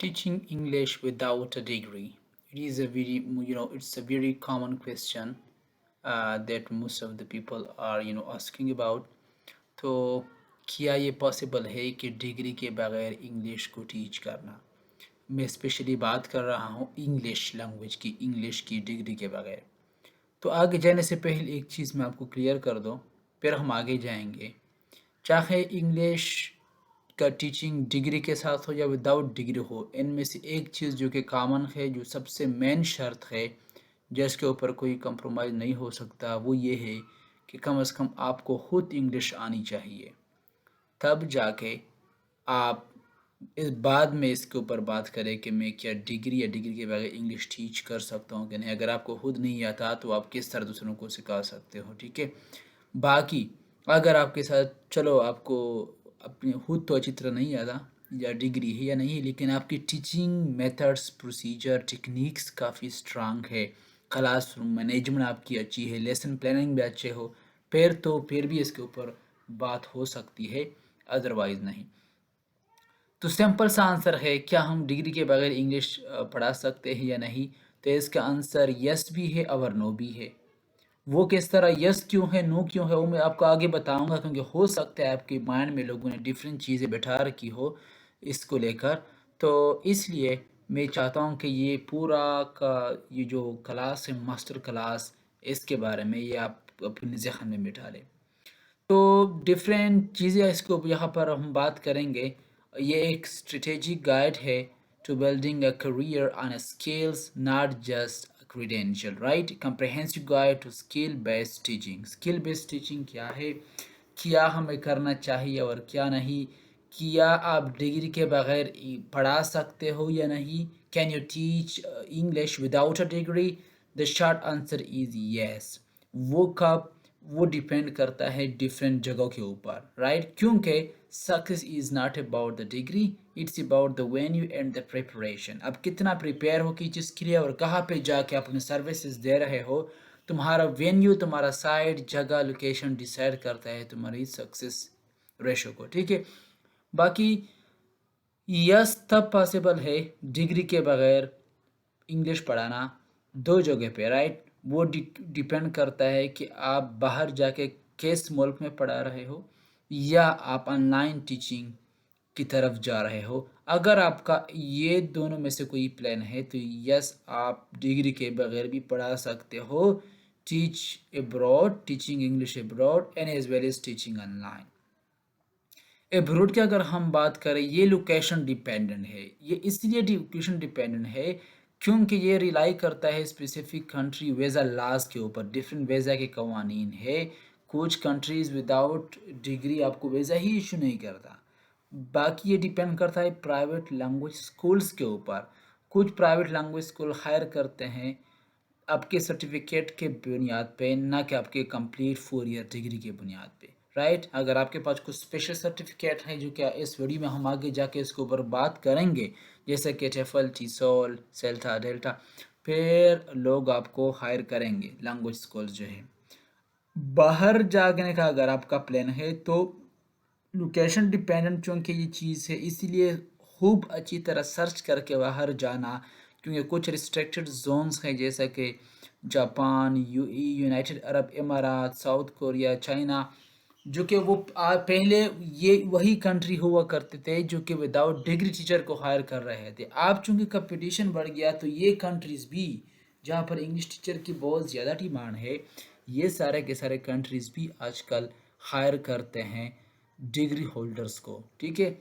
Teaching English without a degree. It is a very, it's a very common question that most of the people are, asking about. तो क्या ये possible है कि degree के बगैर English को teach करना? मैं स्पेशली बात कर रहा हूँ इंग्लिश लैंग्वेज की, इंग्लिश की डिग्री के बगैर। तो आगे जाने से पहले एक चीज़ मैं आपको क्लियर कर दूँ, फिर हम आगे जाएंगे। चाहे इंग्लिश का टीचिंग डिग्री के साथ हो या विदाउट डिग्री हो, इनमें से एक चीज़ जो कि कॉमन है, जो सबसे मेन शर्त है, जिसके ऊपर कोई कंप्रोमाइज़ नहीं हो सकता, वो ये है कि कम से कम आपको खुद इंग्लिश आनी चाहिए। तब जाके आप इस बाद में इसके ऊपर बात करें कि मैं क्या डिग्री या डिग्री के बगैर इंग्लिश टीच कर सकता हूँ कि नहीं। अगर आपको खुद नहीं आता तो आप किस तरह दूसरों को सिखा सकते हो, ठीक है। बाकी अगर आपके साथ, चलो आपको अपनी खुद तो अच्छी तरह नहीं आता, या डिग्री है या नहीं है, लेकिन आपकी टीचिंग मेथड्स, प्रोसीजर, टेक्निक्स काफ़ी स्ट्रांग है, क्लासरूम मैनेजमेंट आपकी अच्छी है, लेसन प्लानिंग भी अच्छे हो, फिर भी इसके ऊपर बात हो सकती है, अदरवाइज़ नहीं। तो सिंपल सा आंसर है, क्या हम डिग्री के बगैर इंग्लिश पढ़ा सकते हैं या नहीं? तो इसका आंसर यस भी है और नो भी है। वो किस तरह, यस क्यों है, नो क्यों है, वो मैं आपको आगे बताऊंगा, क्योंकि हो सकता है आपके माइंड में लोगों ने डिफरेंट चीज़ें बैठा रखी हो इसको लेकर। तो इसलिए मैं चाहता हूँ कि ये पूरा का ये जो क्लास है, मास्टर क्लास, इसके बारे में ये आप अपने जहन में बिठा लें। तो डिफरेंट चीज़ें इसको यहाँ पर हम बात करेंगे। ये एक स्ट्रेटेजिक गाइड है to building a career on skills, not just credential, right. Comprehensive guide to skill based teaching. Skill based teaching क्या है, क्या हमें करना चाहिए और क्या नहीं, क्या आप डिग्री के बगैर पढ़ा सकते हो या नहीं, can you teach English without a degree? The short answer is yes. वो कब, वो डिपेंड करता है डिफरेंट जगहों के ऊपर, राइट। क्योंकि success is not about the degree, it's about the venue and the preparation. अब कितना प्रिपेयर हो कि चीज़ के लिए और कहाँ पे जाके अपने सर्विसेज दे रहे हो, तुम्हारा वेन्यू, तुम्हारा साइट, जगह, लोकेशन डिसाइड करता है तुम्हारी सक्सेस रेशो को, ठीक है। बाकी यस तब पॉसिबल है डिग्री के बगैर इंग्लिश पढ़ाना, दो जगह पे, राइट। वो डिपेंड करता है कि आप बाहर जाके किस मुल्क में पढ़ा रहे हो, या आप ऑनलाइन टीचिंग की तरफ जा रहे हो। अगर आपका ये दोनों में से कोई प्लान है तो यस, आप डिग्री के बगैर भी पढ़ा सकते हो। Teach abroad, teaching English abroad and as well as teaching online. Abroad की अगर हम बात करें, ये लोकेशन डिपेंडेंट है। ये इसलिए लोकेशन डिपेंडेंट है क्योंकि ये रिलाई करता है स्पेसिफिक कंट्री वीज़ा लाज के ऊपर। डिफरेंट वीज़ा के कवानीन है। कुछ कंट्रीज़ विदाउट डिग्री आपको वीज़ा ही इशू नहीं करता। बाकी ये डिपेंड करता है प्राइवेट लैंग्वेज स्कूल्स के ऊपर। कुछ प्राइवेट लैंग्वेज स्कूल हायर करते हैं आपके सर्टिफिकेट के बुनियाद पे, ना कि आपके कंप्लीट 4 ईयर डिग्री के बुनियाद पे, राइट। अगर आपके पास कुछ स्पेशल सर्टिफिकेट है, जो कि इस वीडियो में हम आगे जाके इसके ऊपर बात करेंगे, जैसे कि टेफल, टीसोल, सेल्टा, डेल्टा, फिर लोग आपको हायर करेंगे लैंग्वेज स्कूल्स जो है। बाहर जाने का अगर आपका प्लान है तो लोकेशन डिपेंडेंट चूँकि ये चीज़ है, इसीलिए खूब अच्छी तरह सर्च करके बाहर जाना। क्योंकि कुछ रिस्ट्रिक्टेड जोन्स हैं, जैसे कि Japan, UAE, United Arab Emirates, South Korea, China, जो कि वो पहले ये वही कंट्री हुआ करते थे जो कि विदाउट डिग्री टीचर को हायर कर रहे थे। अब चूँकि कंपटीशन बढ़ गया तो ये कंट्रीज़ भी, जहाँ पर इंग्लिश टीचर की बहुत ज़्यादा डिमांड है, ये सारे के सारे कंट्रीज़ भी आजकल हायर करते हैं डिग्री होल्डर्स को, ठीक है।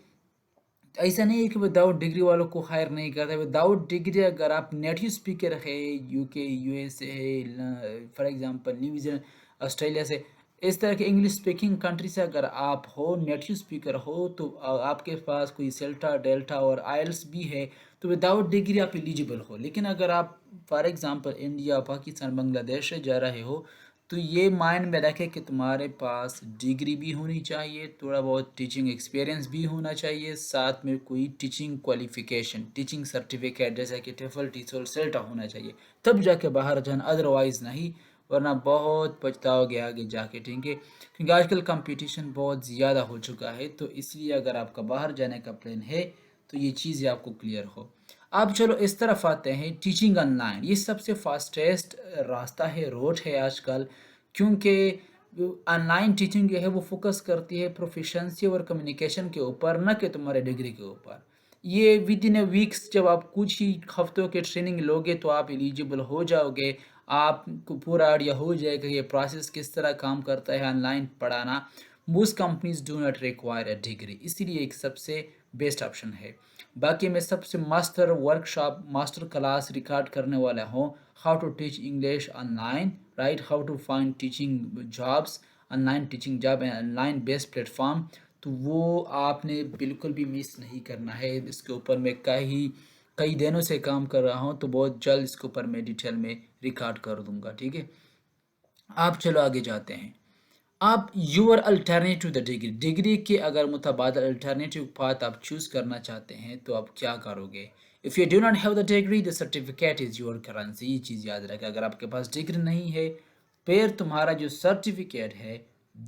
ऐसा नहीं है कि विदाउट डिग्री वालों को हायर नहीं करता। विदाउट डिग्री अगर आप नेटिव स्पीकर है, यूके, यूएसए है, फॉर एग्जांपल न्यूजीलैंड, ऑस्ट्रेलिया से, इस तरह के इंग्लिश स्पीकिंग कंट्री से अगर आप हो, नेटिव स्पीकर हो, तो आपके पास कोई सेल्टा, डेल्टा और आइल्स भी है, तो विदाउट डिग्री आप एलिजिबल हो। लेकिन अगर आप for example India, Pakistan, Bangladesh से जा रहे हो, तो ये माइंड में रखें कि तुम्हारे पास डिग्री भी होनी चाहिए, थोड़ा बहुत टीचिंग एक्सपीरियंस भी होना चाहिए, साथ में कोई टीचिंग क्वालिफिकेशन, टीचिंग सर्टिफिकेट जैसे कि टेफल, टीसोल, सेल्टा होना चाहिए, तब जाके बाहर जाना, अदरवाइज़ नहीं। वरना बहुत पछताओगे आगे जाके, ठीक है। क्योंकि आजकल कंपटीशन बहुत ज़्यादा हो चुका है, तो इसलिए अगर आपका बाहर जाने का प्लान है तो ये चीज़ें आपको क्लियर हो। अब चलो इस तरफ आते हैं टीचिंग ऑनलाइन। ये सबसे फास्टेस्ट रास्ता है, रोड है आजकल, क्योंकि ऑनलाइन टीचिंग जो है वो फोकस करती है प्रोफिशेंसी और कम्युनिकेशन के ऊपर, ना कि तुम्हारे डिग्री के ऊपर। ये विद इन अ वीक्स जब आप कुछ ही हफ्तों के ट्रेनिंग लोगे तो आप एलिजिबल हो जाओगे। आपको पूरा आइडिया हो जाएगा ये प्रोसेस किस तरह काम करता है ऑनलाइन पढ़ाना। Most companies do not require a degree, इसीलिए एक सबसे बेस्ट ऑप्शन है। बाकी मैं सबसे master workshop master class record करने वाला हूँ, how to teach English online, right, how to find teaching jobs, online teaching job and online based platform. तो वो आपने बिल्कुल भी मिस नहीं करना है। इसके ऊपर मैं कई दिनों से काम कर रहा हूँ, तो बहुत जल्द इसके ऊपर मैं डिटेल में रिकॉर्ड कर दूंगा, ठीक है। आप चलो आगे जाते हैं। आप your alternative the degree, degree के अगर मुतबादल अल्टरनेटिव पाथ आप चूज करना चाहते हैं तो आप क्या करोगे। If you do not have the degree the certificate is your currency. ये चीज़ याद रखें, अगर आपके पास डिग्री नहीं है फिर तुम्हारा जो सर्टिफिकेट है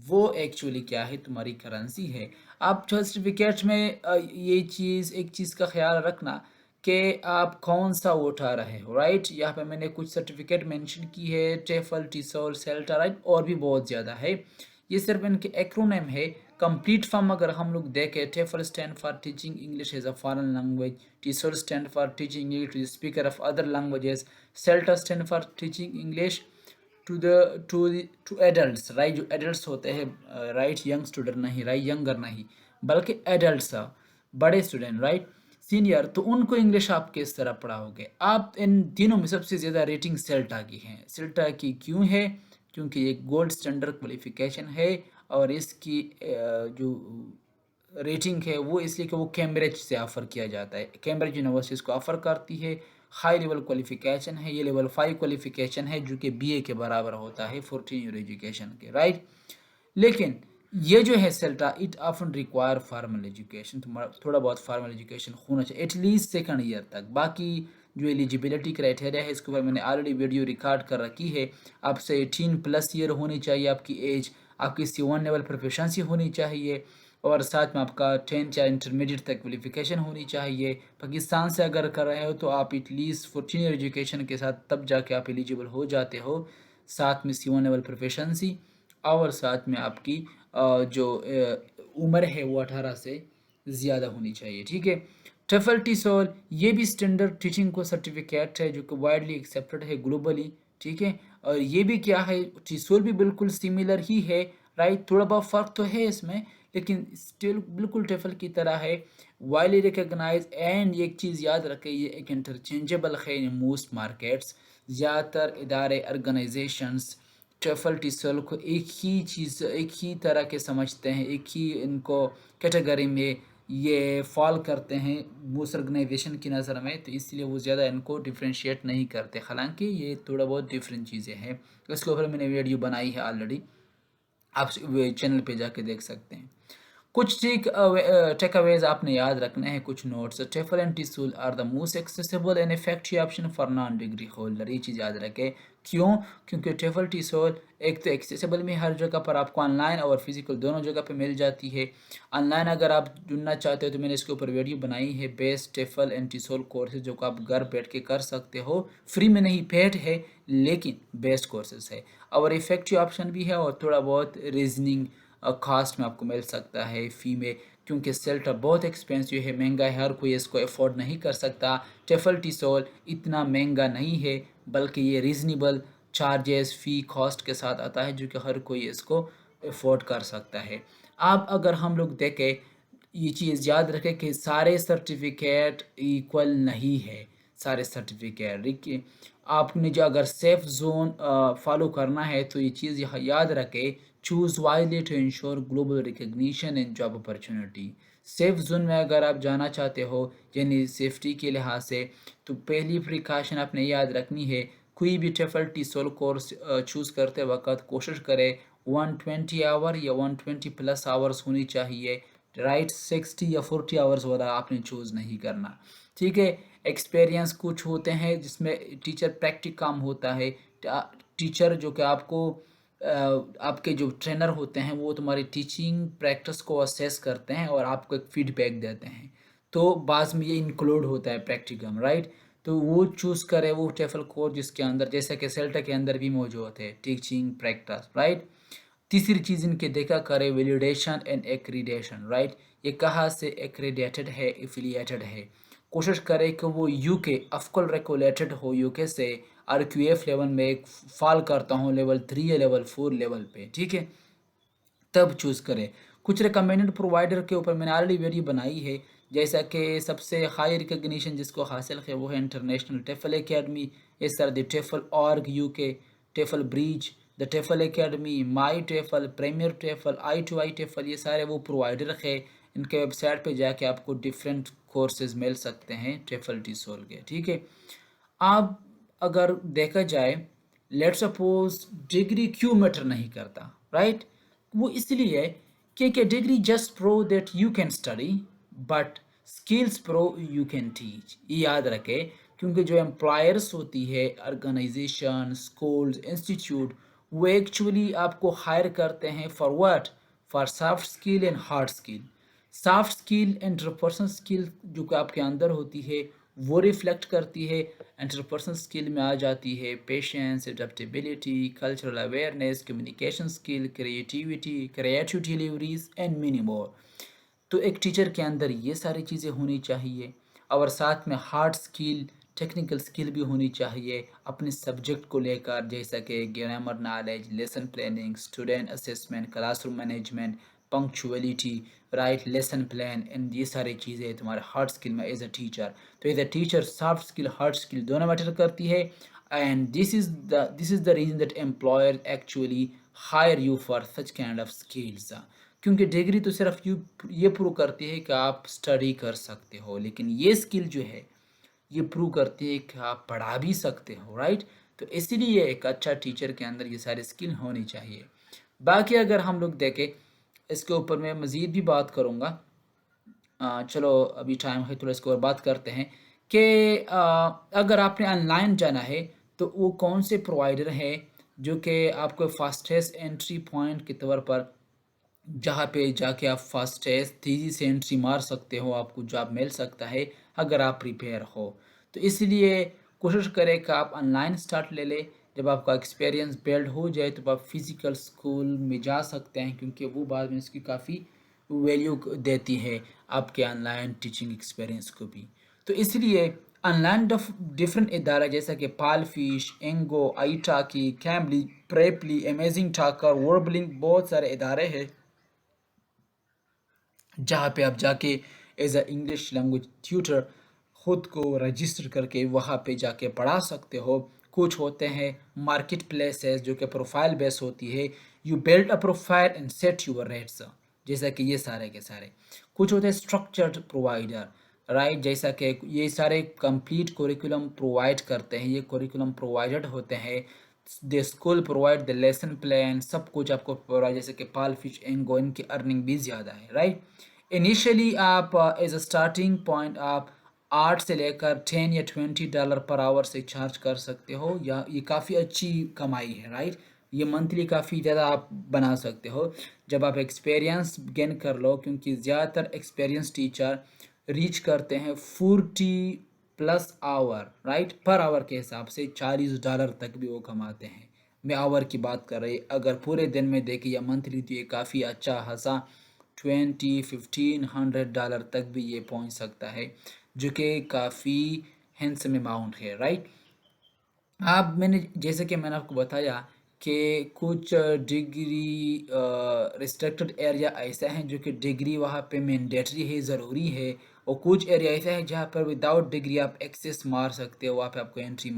वो एक्चुअली क्या है, तुम्हारी करेंसी है। आप सर्टिफिकेट में एक चीज़ का ख्याल रखना कि आप कौन सा वो उठा रहे हो, राइट। यहाँ पे मैंने कुछ सर्टिफिकेट मेंशन की है, टेफल, टीसोल, सेल्टा, राइट, और भी बहुत ज़्यादा है। ये सिर्फ इनके एक्रोनिम है। कंप्लीट फॉर्म अगर हम लोग देखें, TEFL stand for teaching English as a foreign language, TESOL stand for teaching English to speaker of other languages, CELTA stand for teaching English to adults, right, जो एडल्ट्स होते हैं, right, young student नहीं, right, younger नहीं, बल्कि adults, बड़े student, right, senior. तो उनको English आप किस तरह पढ़ाओगे। आप इन तीनों में सबसे ज़्यादा रेटिंग सेल्टा की है। सेल्टा की क्यों है, क्योंकि ये गोल्ड स्टैंडर्ड क्वालिफिकेशन है, और इसकी जो रेटिंग है वो इसलिए कि वो कैम्ब्रिज से ऑफ़र किया जाता है, कैम्ब्रिज यूनिवर्सिटी इसको ऑफ़र करती है। हाई लेवल क्वालिफिकेशन है, ये लेवल 5 क्वालिफिकेशन है जो कि बीए के बराबर होता है 14 ईयर एजुकेशन के, राइट। लेकिन ये जो है Celta, it often require formal education, तुम्हारा थोड़ा बहुत फार्मल एजुकेशन होना चाहिए एटलीस्ट सेकंड ईयर तक। बाकी जो एलिजिबिलिटी क्राइटेरिया है इसके ऊपर मैंने ऑलरेडी वीडियो रिकॉर्ड कर रखी है। आपसे 18+ ईयर होनी चाहिए आपकी एज, आपकी C1 लेवल प्रोफिशेंसी होनी चाहिए, और साथ में आपका 10th या इंटरमीडिएट तक क्वालिफिकेशन होनी चाहिए। पाकिस्तान से अगर कर रहे हो तो आप एटलीस्ट 14 ईयर एजुकेशन के साथ तब जाके आप एलिजिबल हो जाते हो। साथ में C1 लेवल प्रोफिशेंसी, और साथ में आपकी जो उम्र है वो 18 से ज़्यादा होनी चाहिए, ठीक है। टफल टीसोल ये भी स्टैंडर्ड टीचिंग को सर्टिफिकेट है जो कि वाइडली एक्सेप्टेड है ग्लोबली, ठीक है। और ये भी क्या है, टीसोल भी बिल्कुल सिमिलर ही है, राइट, थोड़ा बहुत फ़र्क तो है इसमें, लेकिन स्टिल बिल्कुल टफल की तरह है, वाइडली रिकग्नाइज। एंड एक चीज़ याद रखें, ये एक इंटरचेंजेबल है इन मोस्ट मार्केट्स। ज़्यादातर इदारे, ऑर्गेनाइजेशंस टफल टीसल को एक ही चीज़, एक ही तरह के समझते हैं, एक ही इनको कैटेगरी में ये फॉल करते हैं उस ऑर्गेनाइजेशन की नज़र में, तो इसलिए वो ज़्यादा इनको डिफ्रेंशिएट नहीं करते। हालांकि ये थोड़ा बहुत डिफरेंट चीज़ें हैं, इसके ऊपर मैंने वीडियो बनाई है ऑलरेडी, आप चैनल पे जाके देख सकते हैं। कुछ टेक अवेज आपने याद रखने हैं, कुछ notes. TEFL and TESOL are the most accessible and effective option for non degree holder. ये चीज़ याद रखें, क्यों, क्योंकि टेफल टीसूल एक तो एक्सेसिबल में हर जगह पर आपको ऑनलाइन और फिजिकल दोनों जगह पे मिल जाती है। ऑनलाइन अगर आप जुड़ना चाहते हो तो मैंने इसके ऊपर वीडियो बनाई है, बेस्ट टेफल एंड टीसूल कोर्सेज, जो कि आप घर बैठ के कर सकते हो, फ्री में नहीं, पेड है, लेकिन बेस्ट कोर्सेज है और इफेक्टिव ऑप्शन भी है, और थोड़ा बहुत रीजनिंग कास्ट में आपको मिल सकता है फ़ी में, क्योंकि सेल्टा बहुत एक्सपेंसिव है, महंगा है, हर कोई इसको अफोर्ड नहीं कर सकता। टेफल टीसोल इतना महंगा नहीं है, बल्कि ये रीज़नेबल चार्जेस फ़ी कॉस्ट के साथ आता है, जो कि हर कोई इसको अफोर्ड कर सकता है। अब अगर हम लोग देखें, ये चीज़ याद रखें कि सारे सर्टिफिकेट इक्वल नहीं है। सारे सर्टिफिकेट देखिए, आपने जो अगर सेफ जोन फॉलो करना है तो ये चीज़ याद रखें, choose wisely to ensure global recognition and job opportunity. Safe zone में अगर आप जाना चाहते हो, यानी सेफ्टी के लिहाज से, तो पहली प्रिकॉशन आपने याद रखनी है, कोई भी टेफल टीसोल कोर्स चूज़ करते वक्त कोशिश करें 120 आवर या 120+ आवर्स होनी चाहिए, राइट। 60 या 40 आवर्स वाला आपने चूज़ नहीं करना, ठीक है। एक्सपीरियंस कुछ होते हैं जिसमें टीचर प्रैक्टिक काम होता है, टीचर जो कि आपको आपके जो ट्रेनर होते हैं वो तुम्हारी टीचिंग प्रैक्टिस को असेस करते हैं और आपको एक फीडबैक देते हैं। तो बाद में ये इंक्लूड होता है प्रैक्टिकम, राइट। तो वो चूज़ करे वो टेफल कोर्स जिसके अंदर, जैसे कि सेल्टा के अंदर भी मौजूद है टीचिंग प्रैक्टिस, राइट। तीसरी चीज़ इनके देखा करे वैलिडेशन एंड एक्रीडेशन, राइट। ये कहाँ से एक्रीडेटेड है, एफिलिएटेड है। कोशिश करे कि वो यूके अफकल रेगुलेटेड हो यूके से, RQF लेवल में फॉल करता हूँ लेवल 3 या लेवल 4 लेवल पे, ठीक है, तब चूज़ करें। कुछ रिकमेंडेड प्रोवाइडर के ऊपर मैंने ऑलरेडी वीडियो बनाई है, जैसा कि सबसे हाई रिकग्निशन जिसको हासिल है वो है इंटरनेशनल टेफल एकेडमी, इस तरह the TEFL org UK, TEFL bridge, the TEFL academy, my TEFL, premier TEFL, I2I TEFL, ये सारे वो प्रोवाइडर है। इनके वेबसाइट पे जाके आपको डिफरेंट कोर्सेज मिल सकते हैं टेफल टीसोल के, ठीक है। अब अगर देखा जाए, लेट सपोज डिग्री क्यों मैटर नहीं करता, राइट। वो इसलिए कि degree just pro that you can study, but skills pro you can teach, ये याद रखे। क्योंकि जो एम्प्लॉयर्स होती है, ऑर्गेनाइजेशन, स्कूल्स, इंस्टीट्यूट, वो एक्चुअली आपको हायर करते हैं for what, for soft skill and hard skill. Soft skill interpersonal skill जो कि आपके अंदर होती है वो रिफ्लेक्ट करती है, इंटरपर्सनल स्किल में आ जाती है patience, adaptability, cultural awareness, communication skill, creativity, creative deliveries and many more. तो एक टीचर के अंदर ये सारी चीज़ें होनी चाहिए, और साथ में हार्ड स्किल, टेक्निकल स्किल भी होनी चाहिए अपने सब्जेक्ट को लेकर, जैसा कि grammar knowledge, lesson planning, student assessment, classroom management, punctuality, right, lesson plan, and ये सारी चीज़ें तुम्हारे हार्ड स्किल में एज अ टीचर। तो as a teacher soft skill, hard skill दोनों मैटर करती है, and this is the reason that employer actually hire you for such kind of skills. क्योंकि डिग्री तो सिर्फ ये प्रूव करती है कि आप स्टडी कर सकते हो, लेकिन ये स्किल जो है ये प्रूव करती है कि आप पढ़ा भी सकते हो, राइट। तो इसीलिए एक अच्छा टीचर के अंदर ये सारी स्किल होनी चाहिए। बाकी अगर हम लोग देखें, इसके ऊपर मैं मज़ीद भी बात करूँगा। चलो अभी टाइम है, थोड़ा इसके ऊपर बात करते हैं कि अगर आपने ऑनलाइन जाना है तो वो कौन से प्रोवाइडर हैं जो कि आपको फास्टेस्ट एंट्री पॉइंट के तौर पर, जहाँ पे जाके आप फास्टेस्ट तेज़ी से एंट्री मार सकते हो, आपको जॉब मिल सकता है अगर आप प्रिपेयर हो। तो इसलिए कोशिश करें कि आप ऑनलाइन स्टार्ट ले लें। जब आपका एक्सपीरियंस बिल्ड हो जाए तो आप फिज़िकल स्कूल में जा सकते हैं, क्योंकि वो बाद में इसकी काफ़ी वैल्यू देती है आपके ऑनलाइन टीचिंग एक्सपीरियंस को भी। तो इसलिए ऑनलाइन डिफरेंट इदारा जैसा कि PalFish, Engoo, italki, Cambly, Preply, AmazingTalker, Verbling, बहुत सारे इदारे हैं जहाँ पे आप जाके as a English language tutor खुद को रजिस्टर करके वहाँ पे जाके पढ़ा सकते हो। कुछ होते हैं मार्केट प्लेसेस जो कि प्रोफाइल बेस होती है, you build a profile and set your rates, जैसा कि ये सारे के सारे। कुछ होते हैं स्ट्रक्चर्ड प्रोवाइडर, राइट, जैसा कि ये सारे कंप्लीट कुरिकुलम प्रोवाइड करते हैं, ये कुरिकुलम प्रोवाइडेड होते हैं। They school provide the lesson plan, सब कुछ आपको प्रोवाइड, जैसे कि पाल फिश एंड इनकी अर्निंग भी ज़्यादा है, राइट। इनिशियली आप एज अ स्टार्टिंग पॉइंट आप 8 से लेकर 10 या $20 पर आवर से चार्ज कर सकते हो, या ये काफ़ी अच्छी कमाई है, राइट। ये मंथली काफ़ी ज़्यादा आप बना सकते हो जब आप एक्सपीरियंस गेन कर लो, क्योंकि ज़्यादातर एक्सपीरियंस टीचर रीच करते हैं 40+ आवर, राइट, पर आवर के हिसाब से $40 तक भी वो कमाते हैं। मैं आवर की बात कर रही, अगर पूरे दिन में देखें या मंथली तो ये काफ़ी अच्छा खासा 1500 तक भी ये पहुंच सकता है, जो कि काफ़ी हैंडसम अमाउंट है, राइट। आप मैंने जैसे कि मैंने आपको बताया कि कुछ डिग्री रिस्ट्रिक्टेड एरिया ऐसा है जो कि डिग्री वहाँ पे मैंडेटरी है, ज़रूरी है, और कुछ एरिया ऐसा है जहाँ पर विदाउट डिग्री आप एक्सेस मार सकते हो, वहाँ पे आपको एंट्री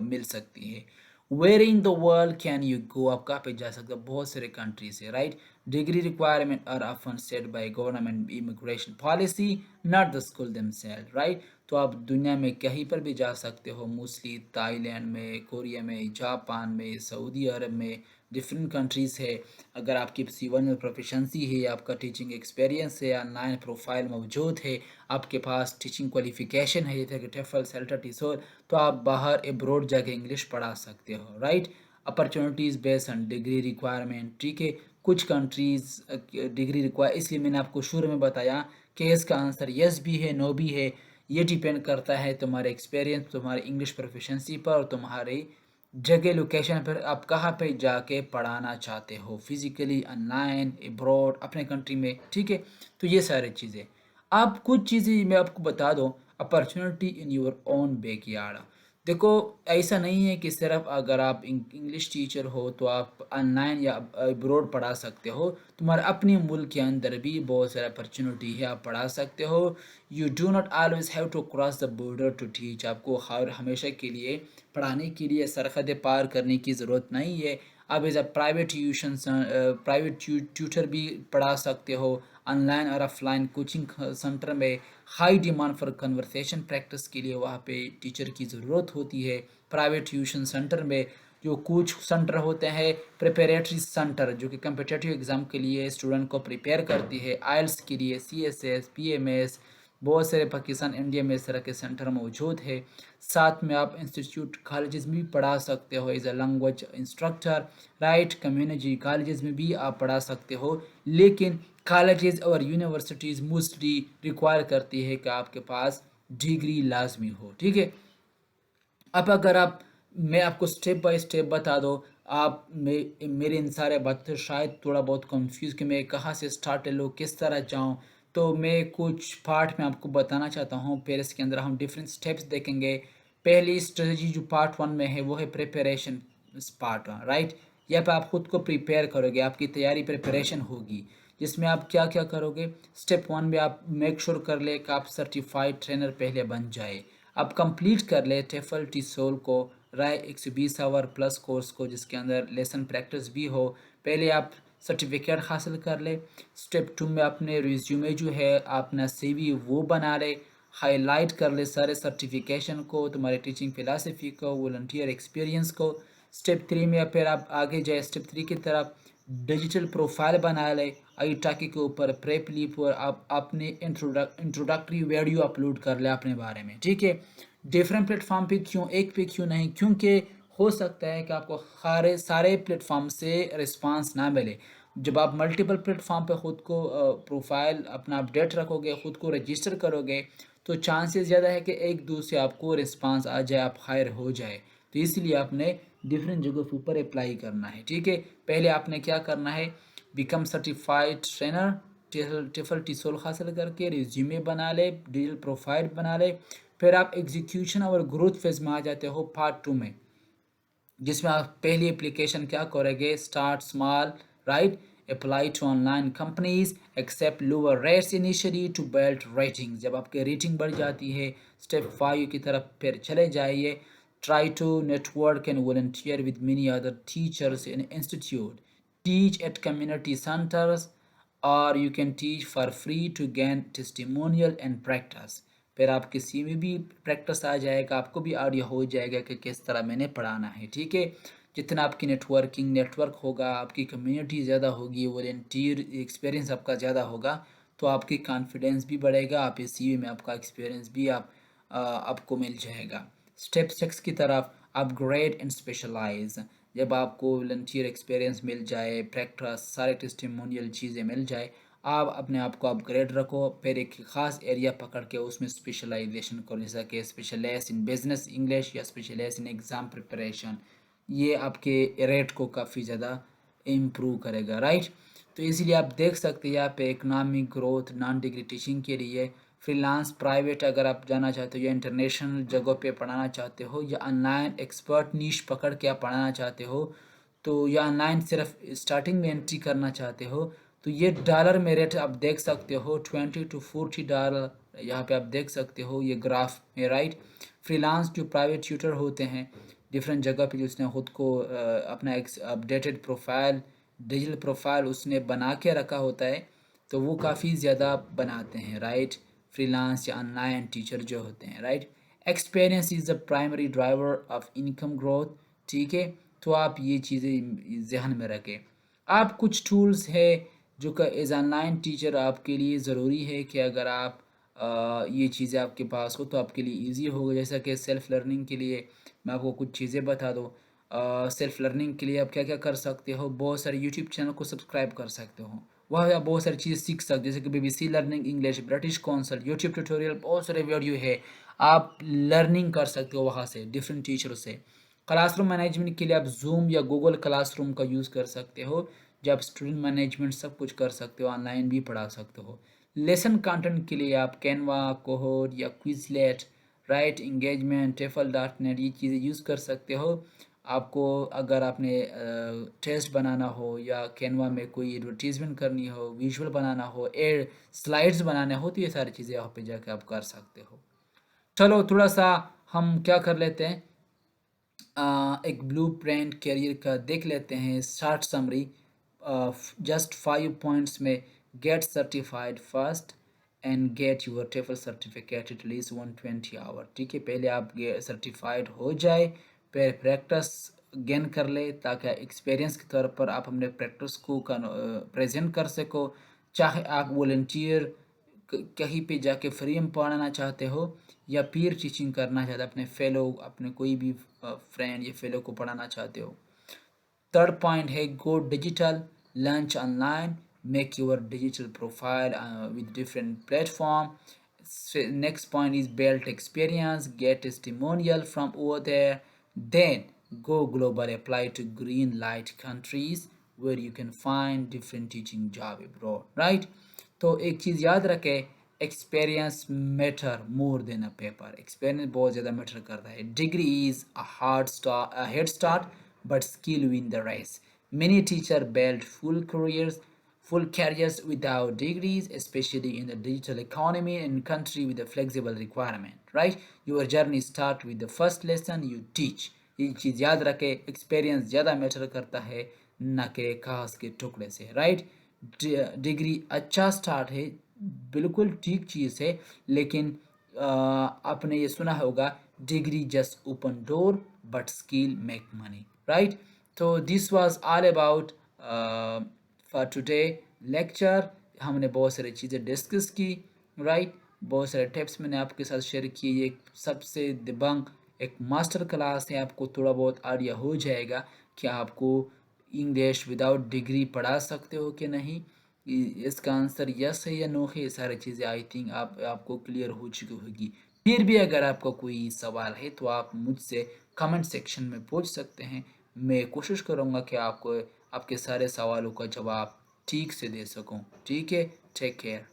मिल सकती है। Where in the world can you go, आप कहाँ पे जा सकते हो, बहुत सारे कंट्री से, right. Degree requirement are often set by government immigration policy, not the school themselves, right. तो आप दुनिया में कहीं पर भी जा सकते हो, मोस्टली ताइलैंड में, कोरिया में, जापान में, सऊदी अरब में, डिफरेंट कंट्रीज़ है। अगर आपकी C1 में प्रोफिशेंसी है, आपका टीचिंग एक्सपीरियंस है, ऑनलाइन प्रोफाइल मौजूद है, आपके पास टीचिंग क्वालिफिकेशन है जैसे कि टेफल, सेल्टा, टीसोल, तो आप बाहर एब्रोड जाके इंग्लिश पढ़ा सकते हो, right. Opportunities based on degree requirement, ठीक है। कुछ कंट्रीज़ डिग्री रिक्वायर, इसलिए मैंने आपको शुरू में बताया केस का आंसर यस भी है, नो भी है। ये डिपेंड करता है तुम्हारे एक्सपीरियंस, तुम्हारे इंग्लिश प्रोफिशेंसी पर और तुम्हारी जगह लोकेशन पर, आप कहाँ पे जाके पढ़ाना चाहते हो, फिजिकली, ऑनलाइन, अब्रॉड, अपने कंट्री में, ठीक है। तो ये सारी चीज़ें, आप कुछ चीज़ें मैं आपको बता दूँ, opportunity in your own backyard. देखो, ऐसा नहीं है कि सिर्फ अगर आप इंग्लिश टीचर हो तो आप ऑनलाइन या अब्रॉड पढ़ा सकते हो। तुम्हारे अपने मुल्क के अंदर भी बहुत सारा अपॉर्चुनिटी है, आप पढ़ा सकते हो। You do not always have to cross the border to teach. आपको हर हमेशा के लिए पढ़ाने के लिए सरहदें पार करने की ज़रूरत नहीं है। आप as a private tuition, private tutor भी पढ़ा सकते हो। ऑनलाइन और ऑफलाइन कोचिंग सेंटर में high demand for conversation practice के लिए वहाँ पे टीचर की ज़रूरत होती है। प्राइवेट ट्यूशन सेंटर में जो कुछ सेंटर होते हैं, प्रिपरेटरी सेंटर जो कि कम्पिटिटिव एग्ज़ाम के लिए स्टूडेंट को प्रिपेयर करती है, आइल्स के लिए, CSS, PMS, बहुत सारे पाकिस्तान, इंडिया में इस तरह के सेंटर मौजूद है। साथ में आप इंस्टीट्यूट कॉलेजेस में भी पढ़ा सकते हो as a language instructor, right. Community colleges में भी आप पढ़ा सकते हो, लेकिन कॉलेजेस और यूनिवर्सिटीज़ मोस्टली रिक्वायर करती है कि आपके पास डिग्री लाजमी हो, ठीक है। अब अगर आप, मैं आपको स्टेप बाय स्टेप बता दो, आप मेरे इन सारे बातें शायद थोड़ा बहुत कंफ्यूज कि मैं कहाँ से स्टार्ट लूँ, किस तरह जाऊँ। तो मैं कुछ पार्ट में आपको बताना चाहता हूँ। फिर इसके अंदर हम डिफरेंट स्टेप्स देखेंगे। पहली स्ट्रेटजी जो पार्ट 1 में है वो है प्रिपरेशन पार्ट 1, राइट। यहाँ पे आप खुद को प्रिपेयर करोगे, आपकी तैयारी प्रिपरेशन होगी, जिसमें आप क्या क्या करोगे। स्टेप 1 में आप मेक श्योर कर ले कि आप सर्टिफाइड ट्रेनर पहले बन जाए। आप कंप्लीट कर ले टेफल टीसोल को, राय 120 आवर प्लस कोर्स को, जिसके अंदर लेसन प्रैक्टिस भी हो। पहले आप सर्टिफिकेट हासिल कर ले। स्टेप 2 में अपने रिज्यूमे जो है, अपना CV वो बना ले, हाईलाइट कर ले सारे सर्टिफिकेशन को, तुम्हारे टीचिंग फिलासफी को, वॉलंटियर एक्सपीरियंस को। स्टेप 3 में फिर आप आगे जाए, स्टेप 3 की तरफ डिजिटल प्रोफाइल बना ले। आईटाकी के ऊपर प्रेप ली पर आप अपने इंट्रोडक्टरी वीडियो अपलोड कर ले अपने बारे में, ठीक है। डिफरेंट प्लेटफॉर्म पे क्यों, एक पे क्यों नहीं, क्योंकि हो सकता है कि आपको सारे सारे प्लेटफॉर्म से रिस्पांस ना मिले। जब आप मल्टीपल प्लेटफॉर्म पे ख़ुद को प्रोफाइल अपना अपडेट रखोगे, ख़ुद को रजिस्टर करोगे, तो चांसेस ज़्यादा है कि एक दूसरे से आपको रिस्पांस आ जाए, आप हायर हो जाए। तो इसलिए आपने डिफरेंट जगहों के ऊपर अप्लाई करना है, ठीक है। पहले आपने क्या करना है, बिकम सर्टिफाइड ट्रेनर, टेफल टीसोल हासिल करके रिज्यूमे बना ले, डिजिटल प्रोफाइल बना ले। फिर आप एग्जीक्यूशन और ग्रोथ फेज में आ जाते हो पार्ट 2 में, जिसमें आप पहली एप्लीकेशन क्या करोगे, start small, right. Apply to online companies, accept lower rates initially to build rating. जब आपकी रेटिंग बढ़ जाती है, स्टेप 5 की तरफ फिर चले जाइए। Try to network and volunteer with many other teachers in institute, teach at community centres, और you can teach for free to gain testimonial and practice. फिर आप किसी में भी प्रैक्टिस आ जाएगा, आपको भी आइडिया हो जाएगा कि किस तरह मैंने पढ़ाना है, ठीक है। जितना आपकी नेटवर्क होगा, आपकी कम्युनिटी ज़्यादा होगी, वॉलंटियर एक्सपीरियंस आपका ज़्यादा होगा, तो आपकी कॉन्फिडेंस भी बढ़ेगा, आप इस CV में आपका एक्सपीरियंस भी आपको मिल जाएगा। स्टेप 6 की तरफ अपग्रेड एंड स्पेशलाइज। जब आपको वॉलंटियर एक्सपीरियंस मिल जाए, प्रैक्टिस, सारे टेस्टिमोनियल चीज़ें मिल जाए, आप अपने आप को अपग्रेड रखो। फिर एक ख़ास एरिया पकड़ के उसमें स्पेशलाइजेशन करो, जैसा कि स्पेशलाइज इन बिजनेस इंग्लिश या स्पेशलाइज इन एग्ज़ाम प्रिपरेशन। ये आपके रेट को काफ़ी ज़्यादा इम्प्रूव करेगा, राइट। तो इसीलिए आप देख सकते हैं यहाँ पे economic growth, non degree teaching के लिए फ्रीलांस, प्राइवेट अगर आप जाना चाहते हो, या इंटरनेशनल जगहों पे पढ़ाना चाहते हो, या ऑनलाइन एक्सपर्ट नीश पकड़ के आप पढ़ाना चाहते हो, तो या ऑनलाइन सिर्फ स्टार्टिंग में एंट्री करना चाहते हो, तो ये डॉलर में रेट आप देख सकते हो, $20 to $40 यहाँ पे आप देख सकते हो ये ग्राफ में, राइट। फ्रीलांस जो प्राइवेट ट्यूटर होते हैं डिफरेंट जगह पे, जिसने ख़ुद को अपना एक अपडेटेड प्रोफाइल, डिजिटल प्रोफाइल उसने बना के रखा होता है, तो वो काफ़ी ज़्यादा बनाते हैं, राइट। फ्रीलांस या ऑनलाइन टीचर जो होते हैं, right. Experience is the primary driver of income growth, ठीक है। तो आप ये चीज़ें जहन में रखें। आप कुछ टूल्स है जो कि एज ऑनलाइन टीचर आपके लिए ज़रूरी है कि अगर आप ये चीज़ें आपके पास हो तो आपके लिए इजी होगा। जैसा कि सेल्फ़ लर्निंग के लिए मैं आपको कुछ चीज़ें बता दूँ। सेल्फ़ लर्निंग के लिए आप क्या क्या कर सकते हो, बहुत सारे यूट्यूब चैनल को सब्सक्राइब कर सकते हो, वहाँ पे आप बहुत सारी चीज़ें सीख सकते हो, जैसे कि BBC learning English, British council, YouTube tutorial, बहुत सारे वीडियो है। आप लर्निंग कर सकते हो वहाँ से डिफरेंट टीचरों से। क्लासरूम मैनेजमेंट के लिए आप जूम या गूगल क्लासरूम का यूज़ कर सकते हो, जब आप स्टूडेंट मैनेजमेंट सब कुछ कर सकते हो, ऑनलाइन भी पढ़ा सकते हो। लेसन कंटेंट के लिए आप कैनवा, कोहोड या Quizlet, right engagement, TEFL dot net ये चीज़ें यूज़ कर सकते हो। आपको अगर आपने टेस्ट बनाना हो या कैनवा में कोई एडवर्टीजमेंट करनी हो, विजुअल बनाना हो, एड स्लाइड्स बनाने हो, तो ये सारी चीज़ें वहाँ पे जाके आप कर सकते हो। चलो थोड़ा सा हम क्या कर लेते हैं, एक ब्लूप्रिंट करियर का देख लेते हैं। शॉर्ट समरी, जस्ट 5 पॉइंट्स में get certified first and get your TEFL certificate at least 120 hour. ठीक है, पहले आप सर्टिफाइड हो जाए, फिर प्रैक्टिस गेन कर ले, ताकि एक्सपीरियंस के तौर पर आप अपने प्रैक्टिस को प्रेजेंट कर सको। चाहे आप वॉलंटियर कहीं पे जाके फ्री में पढ़ाना चाहते हो या पीर टीचिंग करना चाहते हो, अपने फेलो, अपने कोई भी फ्रेंड या फेलो को पढ़ाना चाहते हो। थर्ड पॉइंट है गो digital, lunch online, make your digital profile with different platform. Next point is build experience, get testimonial from over there, then go global, apply to green light countries where you can find different teaching job abroad, right? तो एक चीज़ याद रखें, experience matter more than a paper. Experience बहुत ज़्यादा matter करता है। Degree is a head start, but skill win the race. Many teachers build full careers without degrees, especially in the digital economy and country with a flexible requirement, right? Your journey start with the first lesson you teach. ये चीज़ याद रखें, experience ज़्यादा matter करता है न कि कागज के टुकड़े से, राइट? डिग्री अच्छा स्टार्ट है, बिल्कुल ठीक चीज़ है, लेकिन आपने ये सुना होगा, degree just open door but skill make money, right? तो this was all about for today lecture. हमने बहुत सारी चीज़ें डिस्कस की, राइट? बहुत सारे टिप्स मैंने आपके साथ शेयर किए। ये सबसे दिबंग एक मास्टर क्लास है, आपको थोड़ा बहुत आइडिया हो जाएगा कि आपको इंग्लिश विदाउट डिग्री पढ़ा सकते हो कि नहीं। इसका आंसर यस है या नो है, ये सारी चीज़ें आई थिंक आपको क्लियर हो चुकी होगी। फिर भी अगर आपका कोई सवाल है तो आप मुझसे कमेंट सेक्शन में पूछ सकते हैं। मैं कोशिश करूँगा कि आपको आपके सारे सवालों का जवाब ठीक से दे सकूँ। ठीक है, टेक केयर।